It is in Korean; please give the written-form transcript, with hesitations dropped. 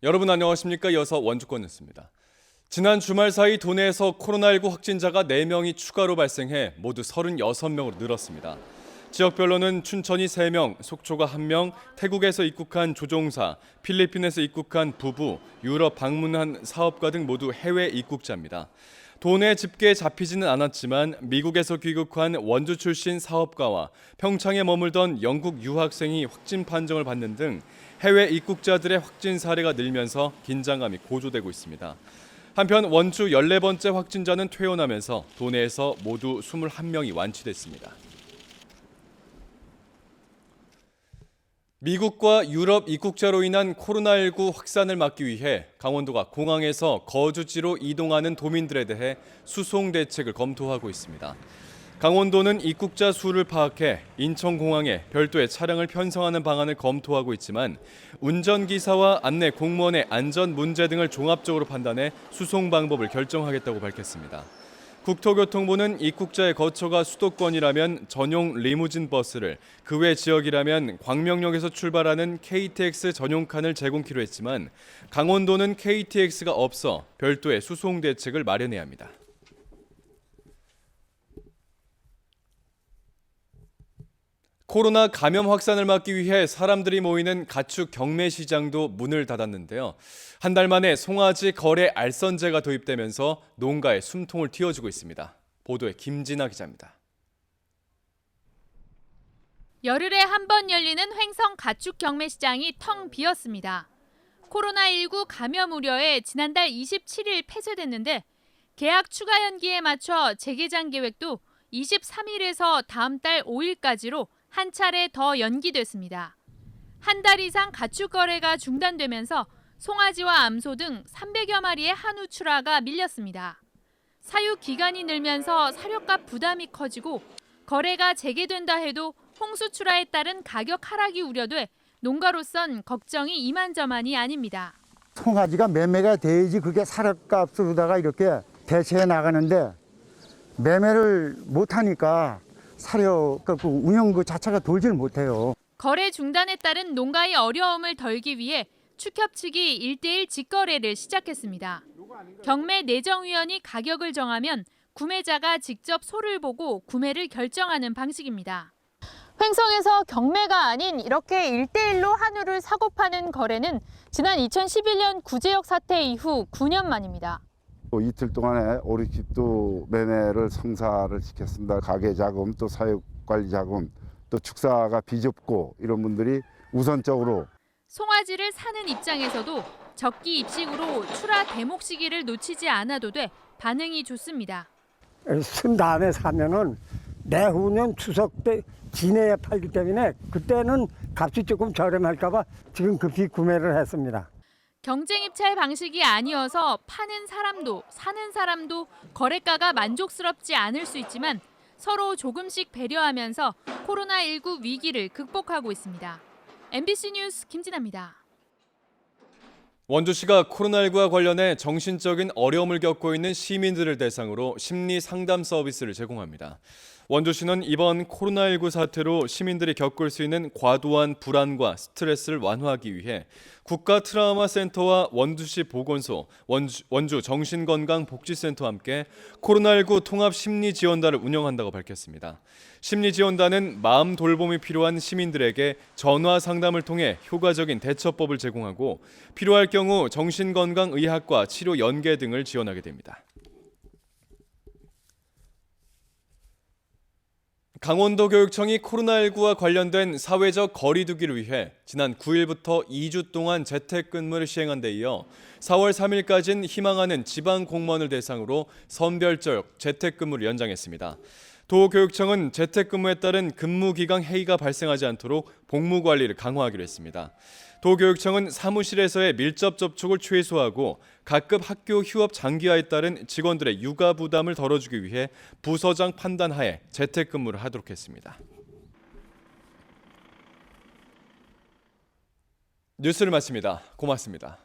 여러분 안녕하십니까? 이어서 원주권 뉴스입니다. 지난 주말 사이 도내에서 코로나19 확진자가 4명이 추가로 발생해 모두 36명으로 늘었습니다. 지역별로는 춘천이 3명, 속초가 1명, 태국에서 입국한 조종사, 필리핀에서 입국한 부부, 유럽 방문한 사업가 등 모두 해외 입국자입니다. 도내 집계에 잡히지는 않았지만 미국에서 귀국한 원주 출신 사업가와 평창에 머물던 영국 유학생이 확진 판정을 받는 등 해외 입국자들의 확진 사례가 늘면서 긴장감이 고조되고 있습니다. 한편 원주 14번째 확진자는 퇴원하면서 도내에서 모두 21명이 완치됐습니다. 미국과 유럽 입국자로 인한 코로나19 확산을 막기 위해 강원도가 공항에서 거주지로 이동하는 도민들에 대해 수송 대책을 검토하고 있습니다. 강원도는 입국자 수를 파악해 인천공항에 별도의 차량을 편성하는 방안을 검토하고 있지만 운전기사와 안내 공무원의 안전 문제 등을 종합적으로 판단해 수송 방법을 결정하겠다고 밝혔습니다. 국토교통부는 입국자의 거처가 수도권이라면 전용 리무진 버스를, 그 외 지역이라면 광명역에서 출발하는 KTX 전용칸을 제공키로 했지만 강원도는 KTX가 없어 별도의 수송 대책을 마련해야 합니다. 코로나 감염 확산을 막기 위해 사람들이 모이는 가축 경매 시장도 문을 닫았는데요. 한 달 만에 송아지 거래 알선제가 도입되면서 농가에 숨통을 틔워주고 있습니다. 보도에 김진아 기자입니다. 열흘에 한 번 열리는 횡성 가축 경매 시장이 텅 비었습니다. 코로나19 감염 우려에 지난달 27일 폐쇄됐는데 계약 추가 연기에 맞춰 재개장 계획도 23일에서 다음 달 5일까지로 한 차례 더 연기됐습니다. 한 달 이상 가축 거래가 중단되면서 송아지와 암소 등 300여 마리의 한우 출하가 밀렸습니다. 사육 기간이 늘면서 사료값 부담이 커지고 거래가 재개된다 해도 홍수 출하에 따른 가격 하락이 우려돼 농가로선 걱정이 이만저만이 아닙니다. 송아지가 매매가 돼야지 그게 사료값으로다가 이렇게 대체해 나가는데 매매를 못하니까 사료 운영 그 자체가 돌질 못해요. 거래 중단에 따른 농가의 어려움을 덜기 위해 축협 측이 1:1 직거래를 시작했습니다. 경매 내정위원이 가격을 정하면 구매자가 직접 소를 보고 구매를 결정하는 방식입니다. 횡성에서 경매가 아닌 이렇게 1:1로 한우를 사고 파는 거래는 지난 2011년 구제역 사태 이후 9년 만입니다. 이틀 동안에 오리집도 매매를 성사를 시켰습니다. 가게 자금, 또 사육 관리 자금, 또 축사가 비좁고 이런 분들이 우선적으로 송아지를 사는 입장에서도 적기 입식으로 출하 대목 시기를 놓치지 않아도 돼 반응이 좋습니다. 순 다음에 사면은 내후년 추석 때 지내에 팔기 때문에 그때는 값이 조금 저렴할까 봐 지금 급히 구매를 했습니다. 경쟁 입찰 방식이 아니어서 파는 사람도 사는 사람도 거래가가 만족스럽지 않을 수 있지만 서로 조금씩 배려하면서 코로나19 위기를 극복하고 있습니다. MBC 뉴스 김진아입니다. 원주시가 코로나19와 관련해 정신적인 어려움을 겪고 있는 시민들을 대상으로 심리 상담 서비스를 제공합니다. 원주시는 이번 코로나19 사태로 시민들이 겪을 수 있는 과도한 불안과 스트레스를 완화하기 위해 국가 트라우마 센터와 원주시 보건소, 원주 정신건강복지센터와 함께 코로나19 통합 심리지원단을 운영한다고 밝혔습니다. 심리지원단은 마음 돌봄이 필요한 시민들에게 전화 상담을 통해 효과적인 대처법을 제공하고 필요할 경우 정신건강의학과 치료 연계 등을 지원하게 됩니다. 강원도 교육청이 코로나19와 관련된 사회적 거리 두기를 위해 지난 9일부터 2주 동안 재택근무를 시행한 데 이어 4월 3일까지는 희망하는 지방 공무원을 대상으로 선별적 재택근무를 연장했습니다. 도교육청은 재택근무에 따른 근무기간 해이가 발생하지 않도록 복무관리를 강화하기로 했습니다. 도교육청은 사무실에서의 밀접 접촉을 최소화하고 각급 학교 휴업 장기화에 따른 직원들의 육아 부담을 덜어주기 위해 부서장 판단하에 재택근무를 하도록 했습니다. 뉴스를 마칩니다. 고맙습니다.